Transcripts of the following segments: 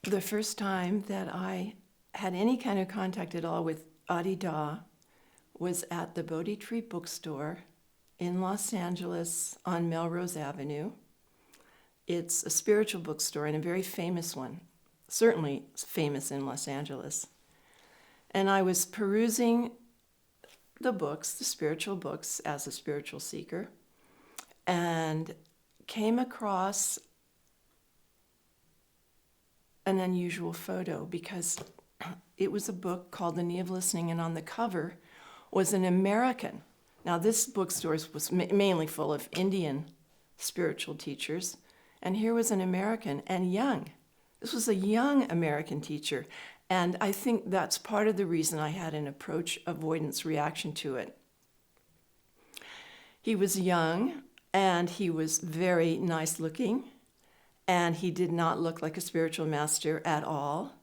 the first time that I had any kind of contact at all with Adi Da was at the Bodhi Tree bookstore in Los Angeles on Melrose Avenue. It's a spiritual bookstore and a very famous one, certainly famous in Los Angeles. And I was perusing the books, the spiritual books, as a spiritual seeker, and came across an unusual photo because it was a book called The Knee of Listening, and on the cover was an American. Now, this bookstore was mainly full of Indian spiritual teachers, and here was an American, and young. This was a young American teacher, and I think that's part of the reason I had an approach avoidance reaction to it. He was young, and he was very nice looking, and he did not look like a spiritual master at all.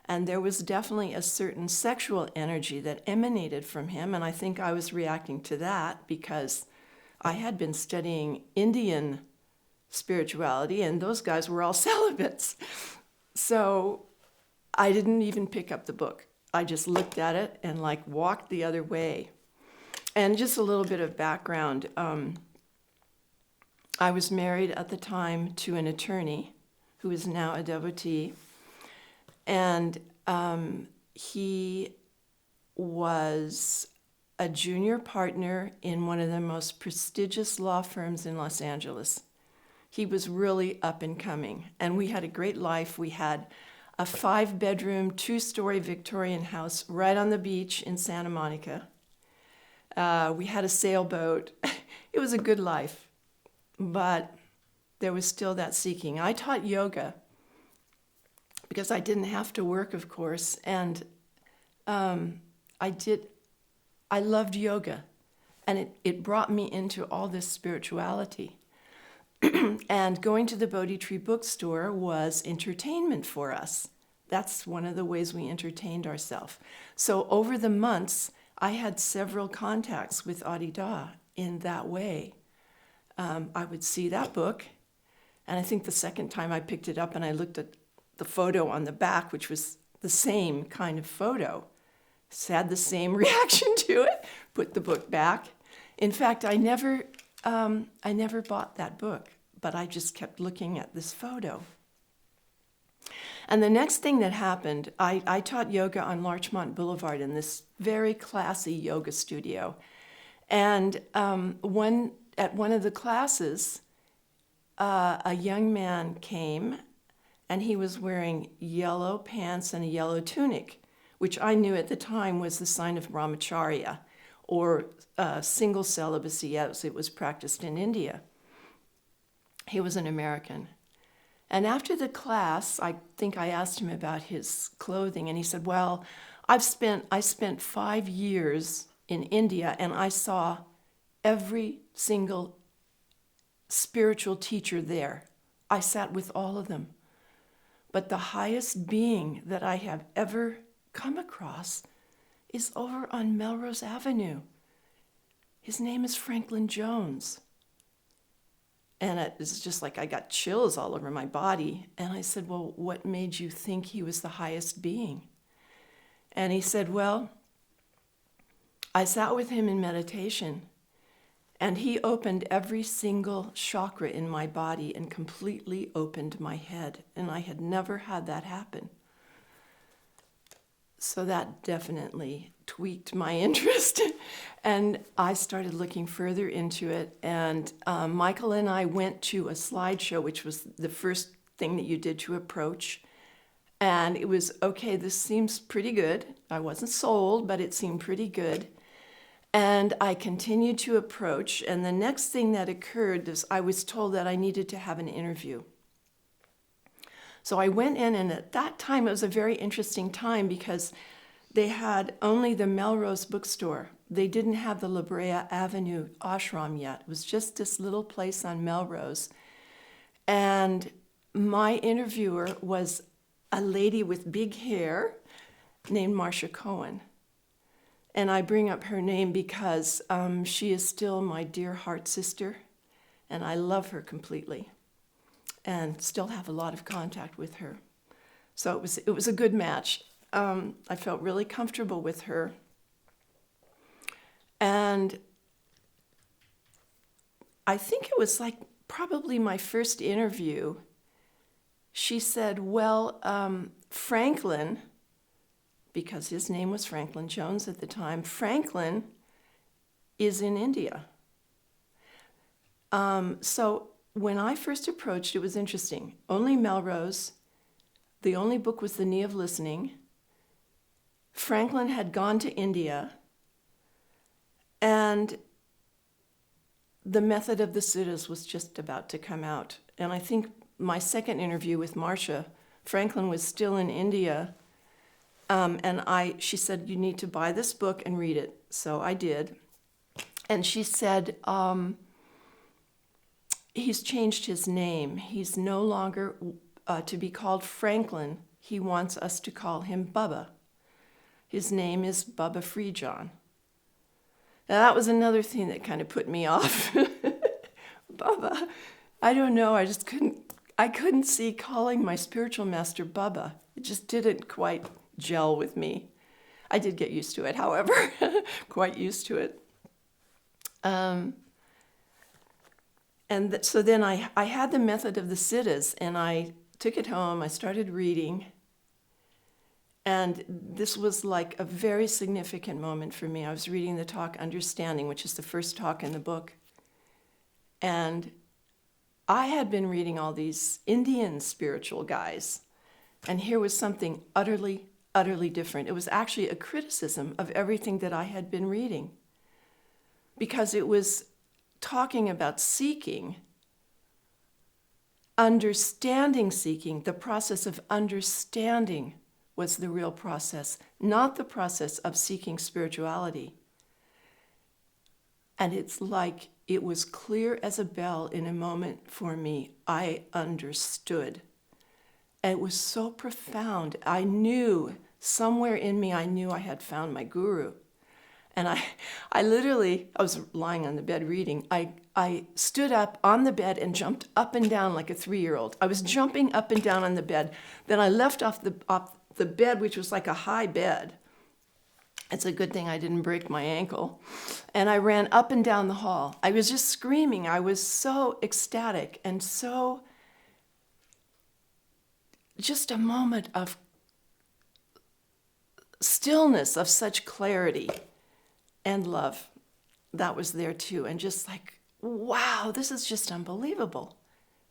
And there was definitely a certain sexual energy that emanated from him, and I think I was reacting to that because I had been studying Indian spirituality, and those guys were all celibates. So I didn't even pick up the book. I just looked at it and walked the other way. And just a little bit of background. I was married at the time to an attorney who is now a devotee. And he was a junior partner in one of the most prestigious law firms in Los Angeles. He was really up and coming, and we had a great life. We had a 5-bedroom, 2-story Victorian house right on the beach in Santa Monica. We had a sailboat. It was a good life, but there was still that seeking. I taught yoga because I didn't have to work, of course, and I loved yoga, and it brought me into all this spirituality. And going to the Bodhi Tree bookstore was entertainment for us. That's one of the ways we entertained ourselves. So over the months, I had several contacts with Adi Da in that way. I would see that book, and I think the second time I picked it up and I looked at the photo on the back, which was the same kind of photo, had the same reaction to it, put the book back. In fact, I never bought that book, but I just kept looking at this photo. And the next thing that happened, I taught yoga on Larchmont Boulevard in this very classy yoga studio. And at one of the classes, a young man came, and he was wearing yellow pants and a yellow tunic, which I knew at the time was the sign of brahmacharya, or single celibacy as it was practiced in India. He was an American. And after the class, I think I asked him about his clothing, and he said, well, I spent 5 years in India, and I saw every single spiritual teacher there. I sat with all of them. But the highest being that I have ever come across is over on Melrose Avenue. His name is Franklin Jones. And it's just like I got chills all over my body. And I said, well, what made you think he was the highest being? And he said, well, I sat with him in meditation, and he opened every single chakra in my body and completely opened my head. And I had never had that happen. So that definitely tweaked my interest. And I started looking further into it. And Michael and I went to a slideshow, which was the first thing that you did to approach. And it was, okay, this seems pretty good. I wasn't sold, but it seemed pretty good. And I continued to approach. And the next thing that occurred is I was told that I needed to have an interview. So I went in, and at that time, it was a very interesting time because they had only the Melrose bookstore. They didn't have the La Brea Avenue ashram yet. It was just this little place on Melrose. And my interviewer was a lady with big hair named Marcia Cohen. And I bring up her name because she is still my dear heart sister, and I love her completely and still have a lot of contact with her. So it was a good match. I felt really comfortable with her. And I think it was like probably my first interview. She said, well, Franklin, because his name was Franklin Jones at the time, Franklin is in India. So when I first approached, it was interesting. Only Melrose. The only book was The Knee of Listening. Franklin had gone to India. And The Method of the Siddhas was just about to come out. And I think my second interview with Marcia, Franklin was still in India. She said, you need to buy this book and read it. So I did. And she said, he's changed his name. He's no longer to be called Franklin. He wants us to call him Bubba. His name is Bubba Freejohn. Now that was another thing that kind of put me off. Bubba. I don't know. I couldn't see calling my spiritual master Bubba. It just didn't quite gel with me. I did get used to it, however, quite used to it. So then I had The Method of the Siddhas, and I took it home. I started reading. And this was like a very significant moment for me. I was reading the talk Understanding, which is the first talk in the book. And I had been reading all these Indian spiritual guys. And here was something utterly, utterly different. It was actually a criticism of everything that I had been reading. Because it was talking about seeking, understanding seeking, the process of understanding was the real process, not the process of seeking spirituality. And it's like it was clear as a bell in a moment for me. I understood. And it was so profound. I knew, somewhere in me, I knew I had found my guru. And I was lying on the bed reading. I stood up on the bed and jumped up and down like a 3-year-old. I was jumping up and down on the bed. Then I left off the bed, which was like a high bed. It's a good thing I didn't break my ankle. And I ran up and down the hall. I was just screaming. I was so ecstatic and so just a moment of stillness, of such clarity and love. That was there too. And just like, wow, this is just unbelievable.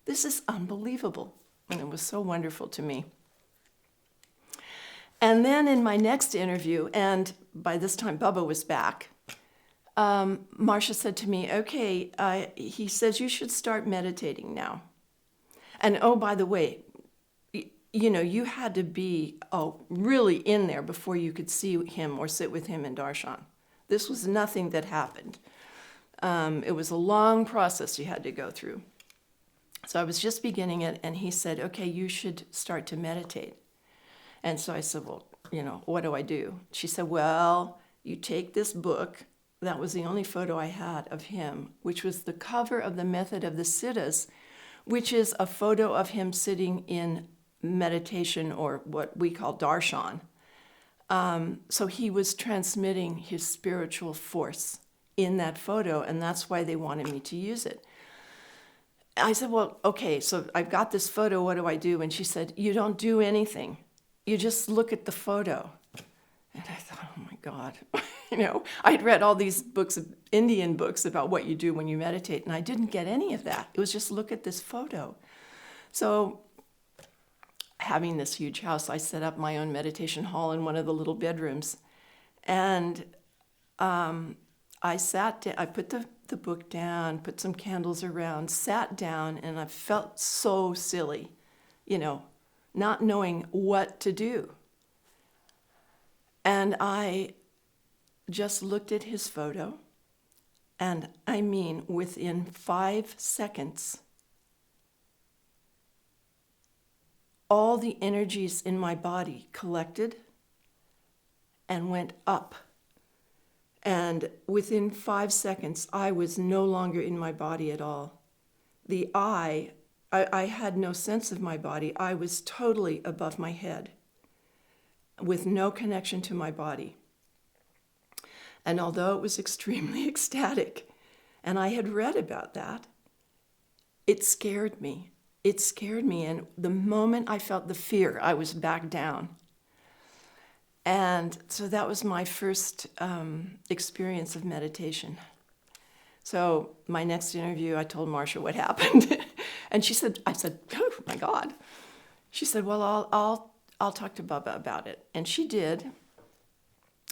This is unbelievable. And it was so wonderful to me. And then in my next interview, and by this time Bubba was back, Marcia said to me, okay, he says you should start meditating now. And oh, by the way, you had to be really in there before you could see him or sit with him in darshan. This was nothing that happened. It was a long process you had to go through. So I was just beginning it, and he said, okay, you should start to meditate. And so I said, well, what do I do? She said, well, you take this book. That was the only photo I had of him, which was the cover of The Method of the Siddhas, which is a photo of him sitting in meditation, or what we call darshan. So he was transmitting his spiritual force in that photo, and that's why they wanted me to use it. I said, well, okay, so I've got this photo, what do I do? And she said, you don't do anything. You just look at the photo. And I thought, oh my God. I'd read all these books, Indian books, about what you do when you meditate, and I didn't get any of that. It was just look at this photo. So having this huge house, I set up my own meditation hall in one of the little bedrooms. And I sat down, I put the book down, put some candles around, sat down, and I felt so silly, not knowing what to do. And I just looked at his photo, and I mean, within 5 seconds, all the energies in my body collected and went up. And within 5 seconds, I was no longer in my body at all. The I I had no sense of my body. I was totally above my head with no connection to my body. And although it was extremely ecstatic, and I had read about that, it scared me. It scared me. And the moment I felt the fear, I was back down. And so that was my first experience of meditation. So my next interview, I told Marcia what happened. And I said, oh my God. She said, well, I'll talk to Bubba about it. And she did.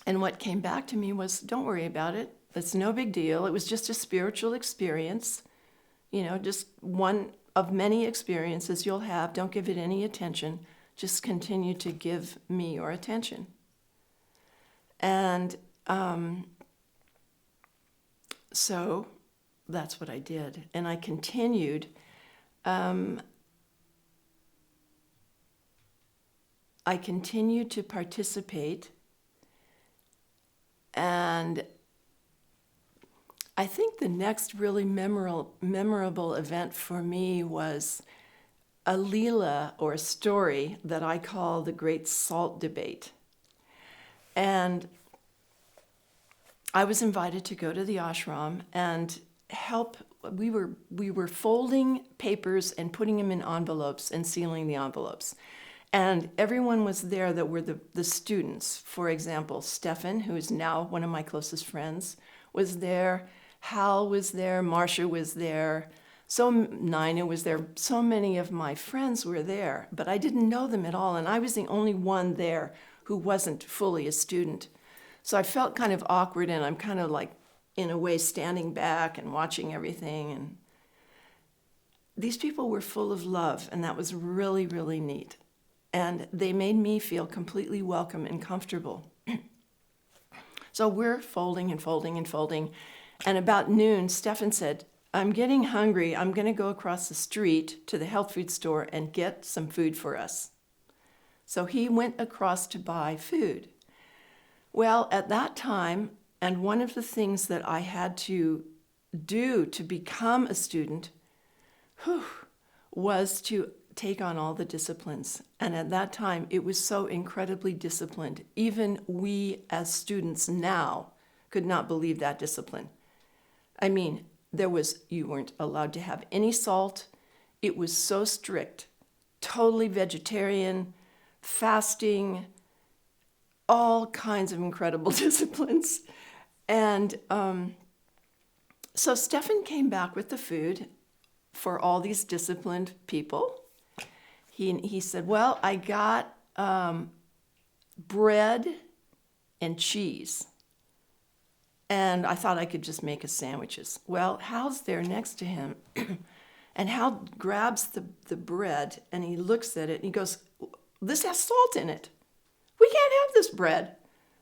And what came back to me was, don't worry about it. It's no big deal. It was just a spiritual experience, just one of many experiences you'll have. Don't give it any attention. Just continue to give me your attention. And so that's what I did. And I continued. I continued to participate. And I think the next really memorable event for me was a Leela or a story that I call the Great Salt Debate. And I was invited to go to the ashram and help. We were folding papers and putting them in envelopes and sealing the envelopes. And everyone was there that were the students. For example, Stefan, who is now one of my closest friends, was there. Hal was there. Marcia was there. So Nina was there. So many of my friends were there, but I didn't know them at all. And I was the only one there who wasn't fully a student. So I felt kind of awkward, and I'm kind of like, in a way, standing back and watching everything. And these people were full of love, and that was really, really neat. And they made me feel completely welcome and comfortable. So we're folding and folding and folding. And about noon, Stefan said, I'm getting hungry. I'm going to go across the street to the health food store and get some food for us. So he went across to buy food. Well, at that time, and one of the things that I had to do to become a student was to take on all the disciplines. And at that time, it was so incredibly disciplined. Even we as students now could not believe that discipline. I mean, you weren't allowed to have any salt. It was so strict, totally vegetarian, fasting, all kinds of incredible disciplines. And so Stefan came back with the food for all these disciplined people. He said, well, I got bread and cheese. And I thought I could just make us sandwiches. Well, Hal's there next to him. And Hal grabs the bread and he looks at it and he goes, this has salt in it. We can't have this bread.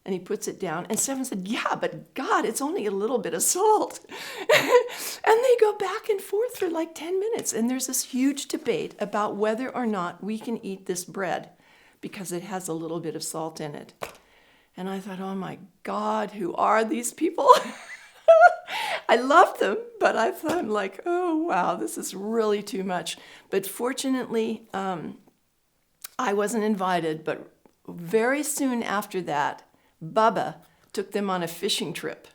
And he puts it down. And Stefan said, yeah, but God, it's only a little bit of salt. And they go back and forth for like 10 minutes. And there's this huge debate about whether or not we can eat this bread because it has a little bit of salt in it. And I thought, oh my God, who are these people? I love them, but I thought, I'm like, oh, wow, this is really too much. But fortunately, I wasn't invited. But very soon after that, Bubba took them on a fishing trip,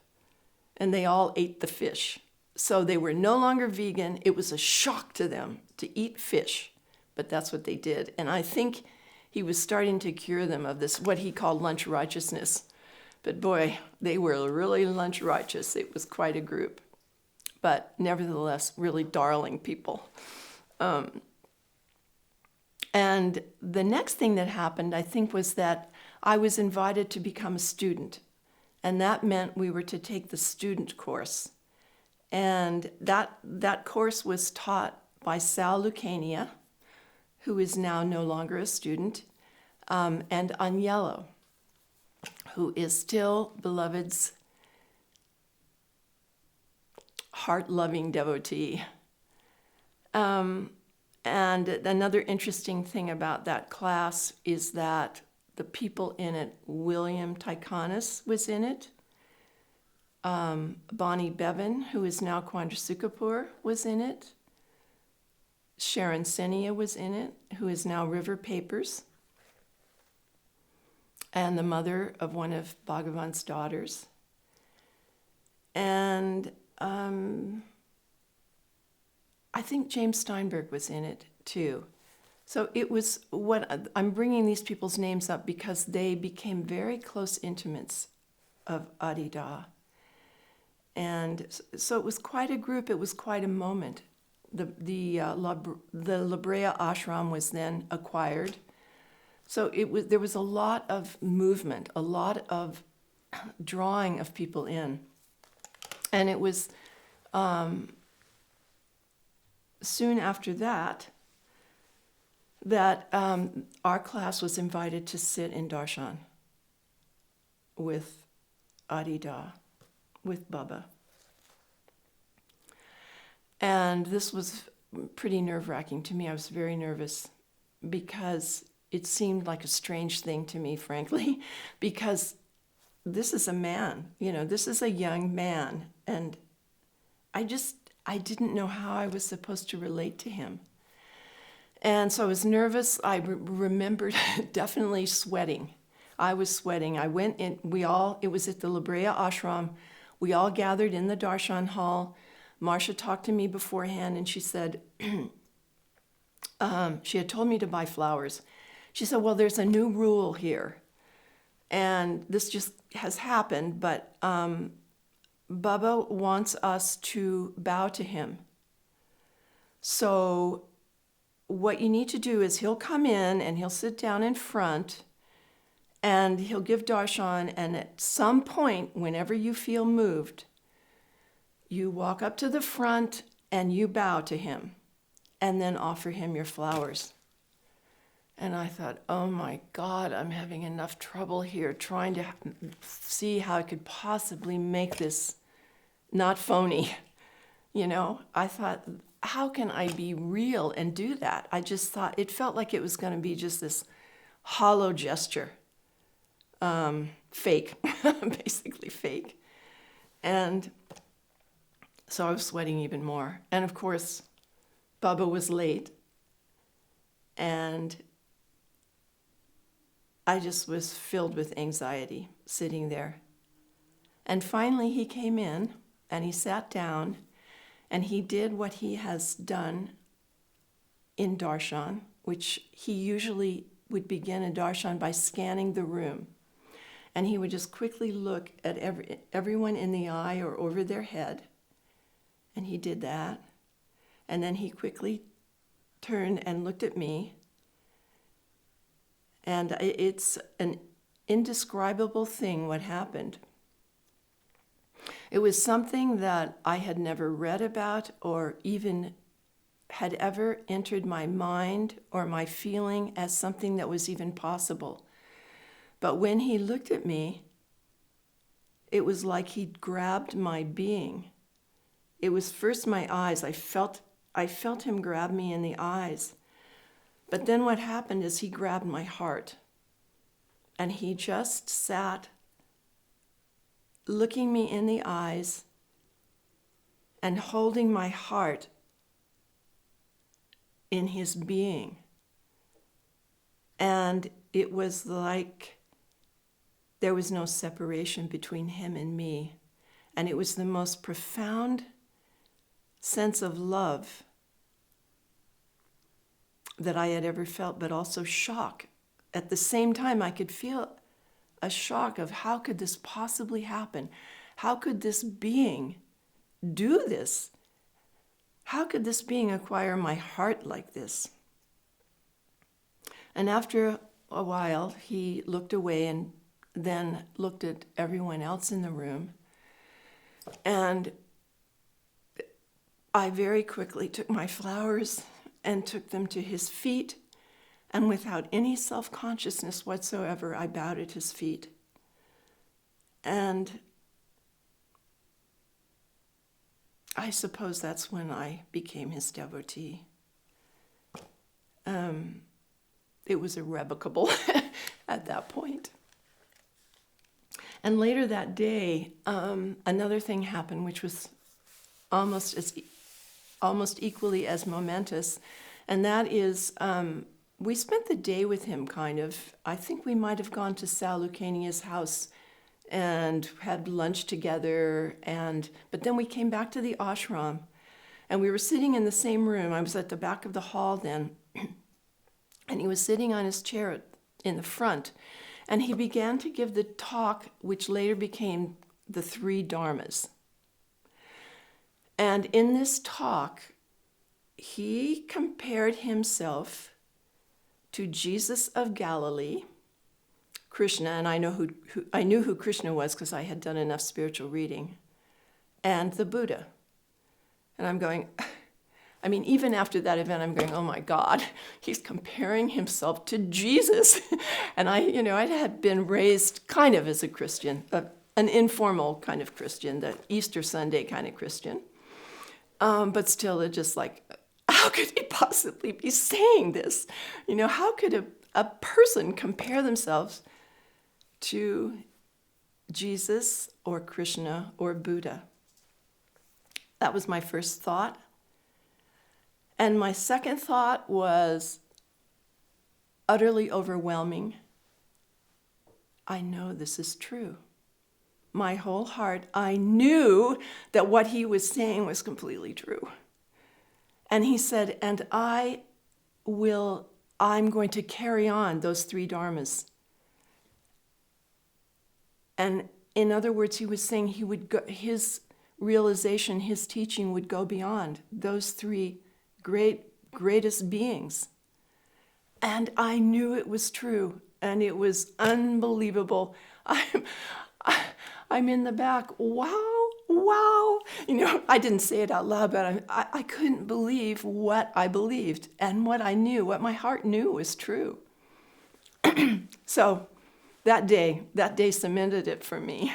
and they all ate the fish. So they were no longer vegan. It was a shock to them to eat fish, but that's what they did. And I think he was starting to cure them of this, what he called lunch righteousness. But boy, they were really lunch righteous. It was quite a group, but nevertheless, really darling people. And the next thing that happened, I think, was that I was invited to become a student. And that meant we were to take the student course. And that course was taught by Sal Lucania, who is now no longer a student, and Agnello, who is still Beloved's heart-loving devotee. And another interesting thing about that class is that the people in it, William Tychonis was in it. Bonnie Bevan, who is now Chandrasekhar, was in it. Sharon Senia was in it, who is now River Papers, and the mother of one of Bhagavan's daughters. And I think James Steinberg was in it too. So it was I'm bringing these people's names up because they became very close intimates of Adida. And so it was quite a group, it was quite a moment. The La Brea ashram was then acquired. So there was a lot of movement, a lot of drawing of people in. And it was soon after that our class was invited to sit in darshan with Adida, with Baba. And this was pretty nerve-wracking to me. I was very nervous because it seemed like a strange thing to me, frankly, because this is a man, this is a young man. And I didn't know how I was supposed to relate to him. And so I was nervous. I remembered definitely sweating. I was sweating. I went in, it was at the La Brea ashram. We all gathered in the darshan hall. Marcia talked to me beforehand, and she said, she had told me to buy flowers. She said, well, there's a new rule here, and this just has happened, but Baba wants us to bow to him. So what you need to do is he'll come in, and he'll sit down in front, and he'll give darshan, and at some point, whenever you feel moved, you walk up to the front and you bow to him and then offer him your flowers. And I thought, oh my God, I'm having enough trouble here trying to see how I could possibly make this not phony. I thought, how can I be real and do that? I just thought it felt like it was going to be just this hollow gesture. Fake, basically fake. And so I was sweating even more. And of course, Baba was late. And I just was filled with anxiety sitting there. And finally he came in and he sat down and he did what he has done in darshan, which he usually would begin a darshan by scanning the room. And he would just quickly look at everyone in the eye or over their head. And he did that. And then he quickly turned and looked at me. And it's an indescribable thing what happened. It was something that I had never read about or even had ever entered my mind or my feeling as something that was even possible. But when he looked at me, it was like he'd grabbed my being. It was first my eyes. I felt him grab me in the eyes. But then what happened is he grabbed my heart. And he just sat looking me in the eyes and holding my heart in his being. And it was like there was no separation between him and me. And it was the most profound sense of love that I had ever felt, but also shock. At the same time, I could feel a shock of how could this possibly happen? How could this being do this? How could this being acquire my heart like this? And after a while, he looked away and then looked at everyone else in the room. And I very quickly took my flowers and took them to his feet, and without any self-consciousness whatsoever, I bowed at his feet. And I suppose that's when I became his devotee. It was irrevocable at that point. And later that day, another thing happened, which was almost almost equally as momentous, and that is we spent the day with him, kind of. I think we might have gone to Sal Lucania's house and had lunch together, but then we came back to the ashram, and we were sitting in the same room. I was at the back of the hall then, and he was sitting on his chair in the front, and he began to give the talk, which later became the 3 dharmas. And in this talk, he compared himself to Jesus of Galilee, Krishna, and I knew who Krishna was because I had done enough spiritual reading, and the Buddha. And I'm going, I mean, even after that event, I'm going, oh my God, he's comparing himself to Jesus. And I had been raised kind of as a Christian, an informal kind of Christian, the Easter Sunday kind of Christian. But still, it's just like, how could he possibly be saying this? How could a person compare themselves to Jesus or Krishna or Buddha? That was my first thought. And my second thought was utterly overwhelming. I know this is true. My whole heart, I knew that what he was saying was completely true. And he said, and I'm going to carry on those 3 dharmas. And in other words, he was saying his realization, his teaching would go beyond those 3 greatest beings. And I knew it was true, and it was unbelievable. I'm in the back, wow. I didn't say it out loud, but I couldn't believe what I believed and what I knew, what my heart knew was true. So that day cemented it for me.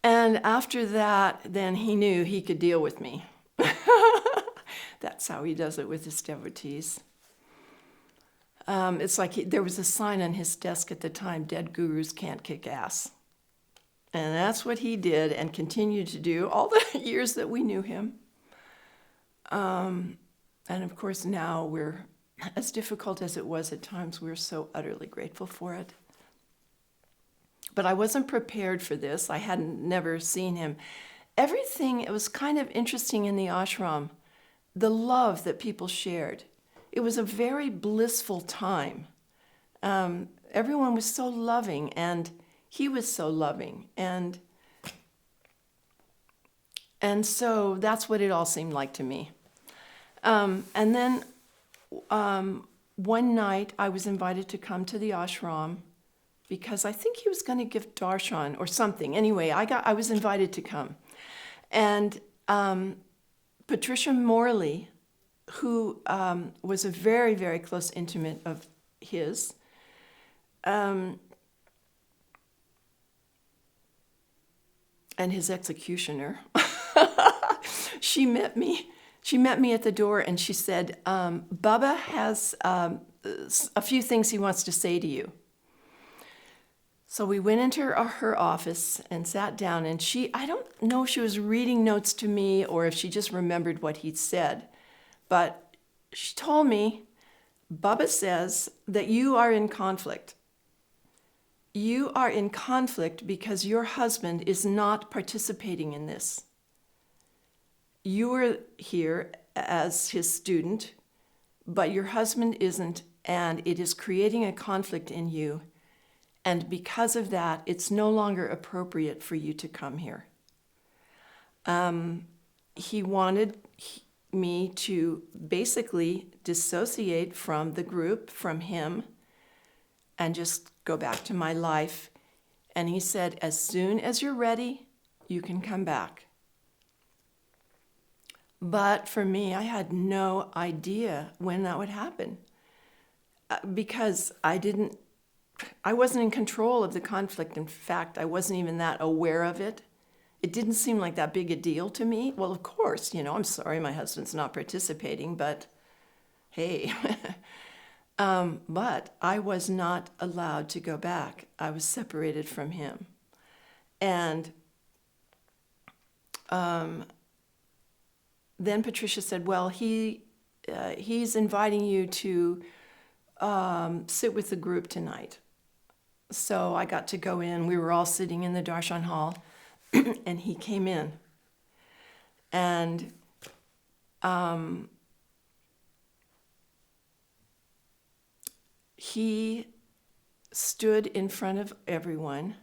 And after that, then he knew he could deal with me. That's how he does it with his devotees. It's like there was a sign on his desk at the time, dead gurus can't kick ass. And that's what he did and continued to do all the years that we knew him. And of course now we're, as difficult as it was at times, we're so utterly grateful for it. But I wasn't prepared for this. I never seen him. Everything, it was kind of interesting in the ashram, the love that people shared. It was a very blissful time. Everyone was so loving, and he was so loving. And so that's what it all seemed like to me. And then one night I was invited to come to the ashram because I think he was going to give darshan or something. Anyway, I was invited to come. And Patricia Morley, who was a very, very close intimate of his, and his executioner, she met me at the door and she said, Bubba has a few things he wants to say to you. So we went into her office and sat down, and I don't know if she was reading notes to me or if she just remembered what he'd said, but she told me, Bubba says that you are in conflict. You are in conflict because your husband is not participating in this. You are here as his student, but your husband isn't, and it is creating a conflict in you. And because of that, it's no longer appropriate for you to come here. He wanted me to basically dissociate from the group, from him, and just go back to my life. And he said, as soon as you're ready, you can come back. But for me, I had no idea when that would happen because I wasn't in control of the conflict. In fact, I wasn't even that aware of it. It didn't seem like that big a deal to me. Well, of course, I'm sorry my husband's not participating, but hey. But I was not allowed to go back. I was separated from him. And then Patricia said, well, he's inviting you to sit with the group tonight. So I got to go in. We were all sitting in the darshan hall, and he came in. And he stood in front of everyone,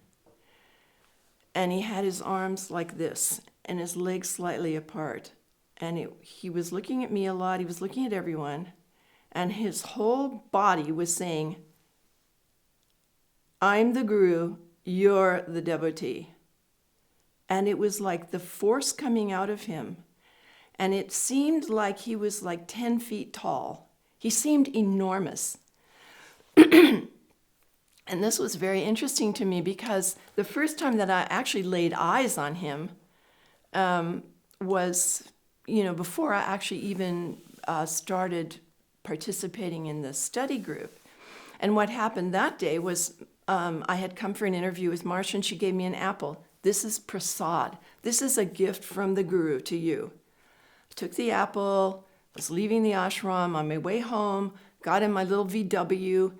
and he had his arms like this and his legs slightly apart. And he was looking at me a lot. He was looking at everyone. And his whole body was saying, I'm the guru, you're the devotee. And it was like the force coming out of him. And it seemed like he was like 10 feet tall. He seemed enormous. And this was very interesting to me because the first time that I actually laid eyes on him was, before I actually even started participating in the study group. And what happened that day was I had come for an interview with Marcia, and she gave me an apple. This is prasad. This is a gift from the guru to you. I took the apple, was leaving the ashram on my way home, got in my little VW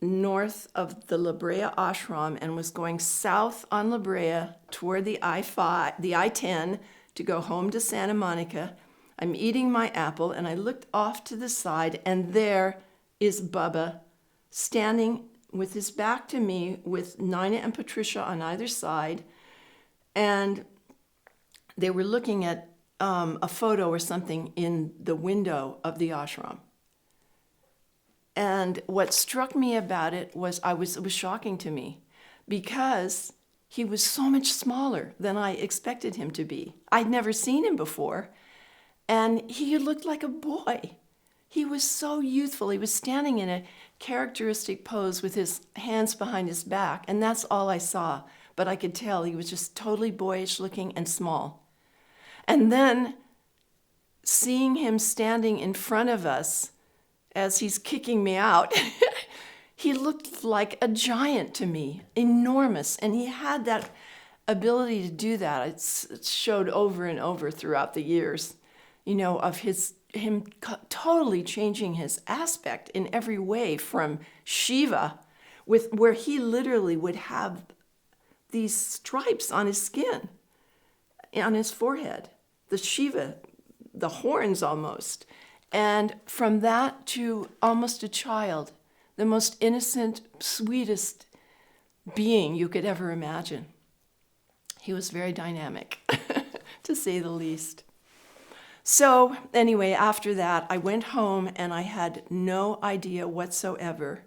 north of the La Brea ashram and was going south on La Brea toward the I-10 to go home to Santa Monica. I'm eating my apple, and I looked off to the side, and there is Bubba standing with his back to me with Nina and Patricia on either side, and they were looking at a photo or something in the window of the ashram. And what struck me about it was it was shocking to me because he was so much smaller than I expected him to be. I'd never seen him before, and he looked like a boy. He was so youthful. He was standing in a characteristic pose with his hands behind his back, and that's all I saw. But I could tell he was just totally boyish looking and small. And then seeing him standing in front of us as he's kicking me out, he looked like a giant to me, enormous. And he had that ability to do that. It showed over and over throughout the years, of him totally changing his aspect in every way, from Shiva, where he literally would have these stripes on his skin, on his forehead, the Shiva, the horns almost. And from that to almost a child, the most innocent, sweetest being you could ever imagine. He was very dynamic, to say the least. So anyway, after that, I went home, and I had no idea whatsoever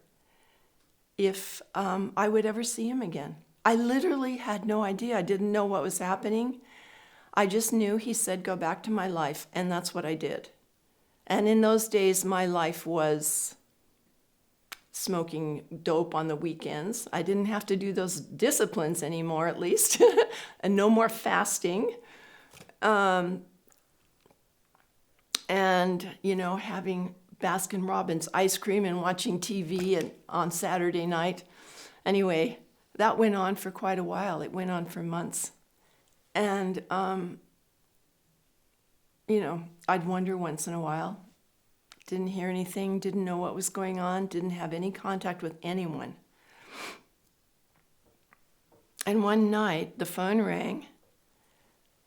if I would ever see him again. I literally had no idea. I didn't know what was happening. I just knew he said, go back to my life, and that's what I did. And in those days, my life was smoking dope on the weekends. I didn't have to do those disciplines anymore, at least, and no more fasting. And, having Baskin-Robbins ice cream and watching TV on Saturday night. Anyway, that went on for quite a while. It went on for months. And, I'd wonder once in a while. Didn't hear anything, didn't know what was going on, didn't have any contact with anyone. And one night, the phone rang,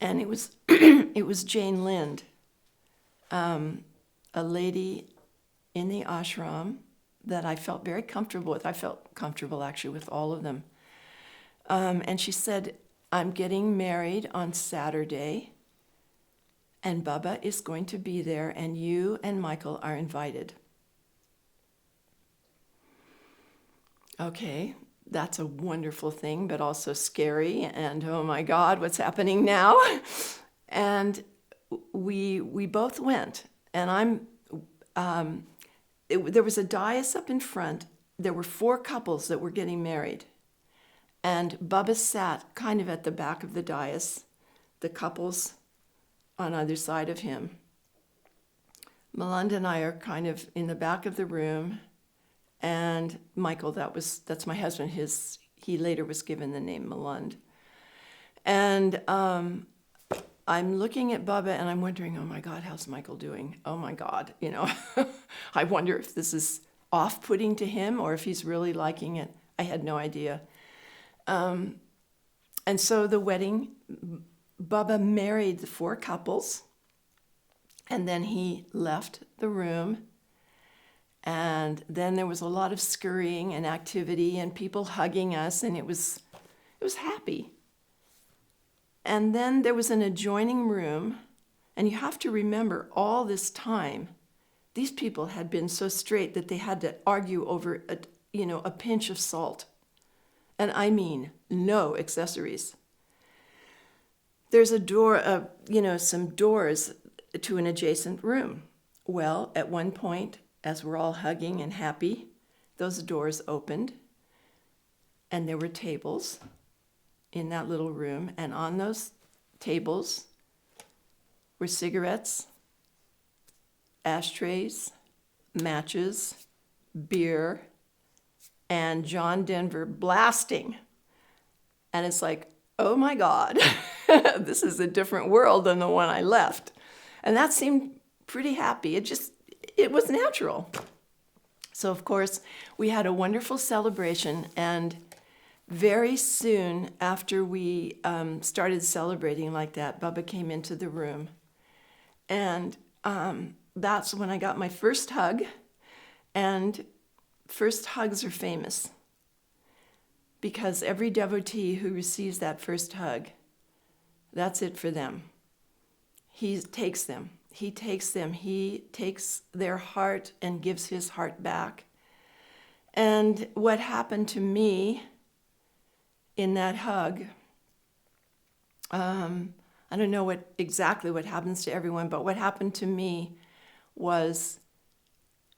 and it was it was Jane Lind, a lady in the ashram that I felt very comfortable with. I felt comfortable, actually, with all of them. And she said, I'm getting married on Saturday, and Bubba is going to be there, and you and Michael are invited. Okay, that's a wonderful thing, but also scary, and oh my God, what's happening now? And we both went, and there was a dais up in front. There were 4 couples that were getting married, and Bubba sat kind of at the back of the dais, the couples on either side of him. Melinda and I are kind of in the back of the room, and Michael, that's my husband. He later was given the name Melinda. And I'm looking at Bubba and I'm wondering, oh my God, how's Michael doing? Oh my God, I wonder if this is off-putting to him or if he's really liking it. I had no idea. And so the wedding, Bubba married the 4 couples, and then he left the room. And then there was a lot of scurrying and activity and people hugging us, and it was happy. And then there was an adjoining room, and you have to remember all this time, these people had been so straight that they had to argue over a pinch of salt. And I mean, no accessories. There's a door, some doors to an adjacent room. Well, at one point, as we're all hugging and happy, those doors opened, and there were tables in that little room, and on those tables were cigarettes, ashtrays, matches, beer, and John Denver blasting. And it's like, oh my God, this is a different world than the one I left. And that seemed pretty happy. It was natural. So, of course, we had a wonderful celebration, and very soon after we started celebrating like that, Bubba came into the room. And that's when I got my first hug. And first hugs are famous because every devotee who receives that first hug, that's it for them. He takes them. He takes their heart and gives his heart back. And what happened to me in that hug, I don't know exactly what happens to everyone, but what happened to me was,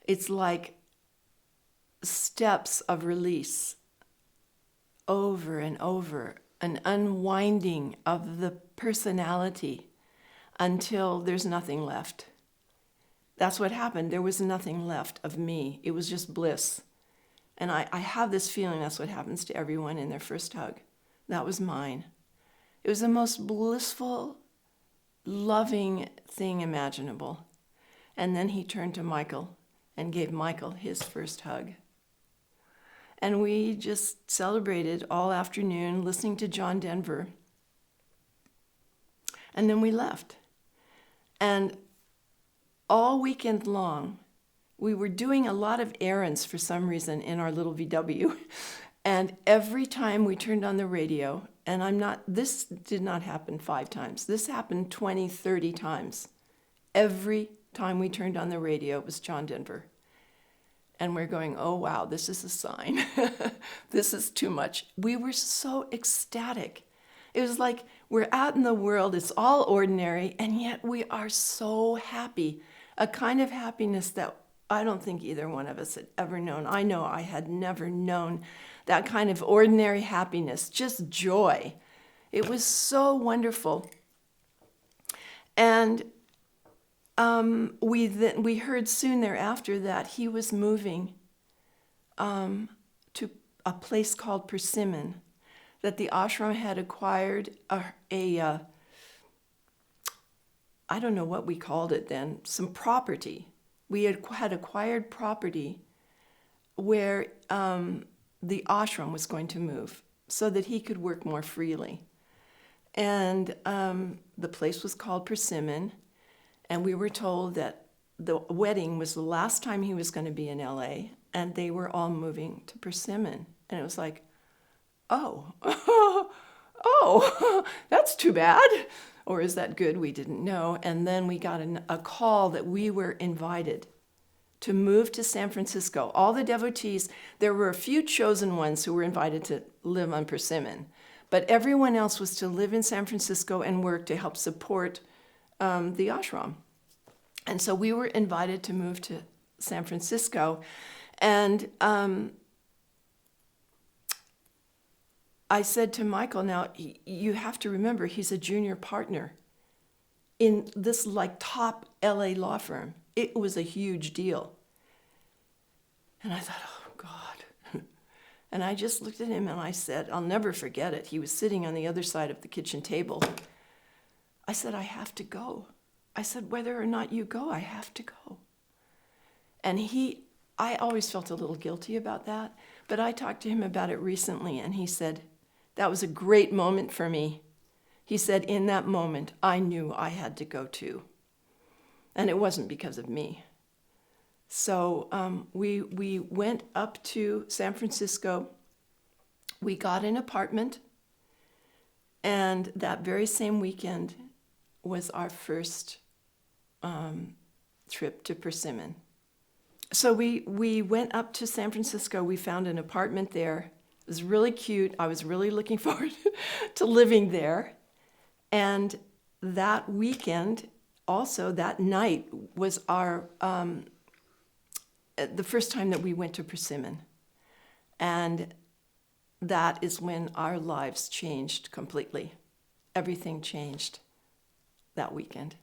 it's like steps of release over and over, an unwinding of the personality until there's nothing left. That's what happened. There was nothing left of me. It was just bliss. And I have this feeling that's what happens to everyone in their first hug. That was mine. It was the most blissful, loving thing imaginable. And then he turned to Michael and gave Michael his first hug. And we just celebrated all afternoon listening to John Denver. And then we left. And all weekend long, we were doing a lot of errands for some reason in our little VW. And every time we turned on the radio, and this did not happen 5 times. This happened 20, 30 times. Every time we turned on the radio, it was John Denver. And we're going, oh, wow, this is a sign. This is too much. We were so ecstatic. It was like we're out in the world, it's all ordinary, and yet we are so happy. A kind of happiness that I don't think either one of us had ever known. I know I had never known that kind of ordinary happiness, just joy. It was so wonderful. And we heard soon thereafter that he was moving to a place called Persimmon, that the ashram had acquired I don't know what we called it then, some property. We had acquired property where the ashram was going to move so that he could work more freely. And the place was called Persimmon. And we were told that the wedding was the last time he was going to be in LA, and they were all moving to Persimmon. And it was like, oh, that's too bad. Or is that good? We didn't know. And then we got a call that we were invited to move to San Francisco. All the devotees, there were a few chosen ones who were invited to live on Persimmon, but everyone else was to live in San Francisco and work to help support the ashram. And so we were invited to move to San Francisco. And I said to Michael, now you have to remember he's a junior partner in this like top LA law firm. It was a huge deal. And I thought, oh God. And I just looked at him and I said, I'll never forget it. He was sitting on the other side of the kitchen table. I said, I have to go. I said, whether or not you go, I have to go. And I always felt a little guilty about that, but I talked to him about it recently, and he said, that was a great moment for me. He said, in that moment, I knew I had to go too. And it wasn't because of me. So we went up to San Francisco. We got an apartment, and that very same weekend was our first trip to Persimmon. So we went up to San Francisco. We found an apartment there. It was really cute. I was really looking forward to living there. And that weekend, also that night, was our the first time that we went to Persimmon. And that is when our lives changed completely. Everything changed that weekend.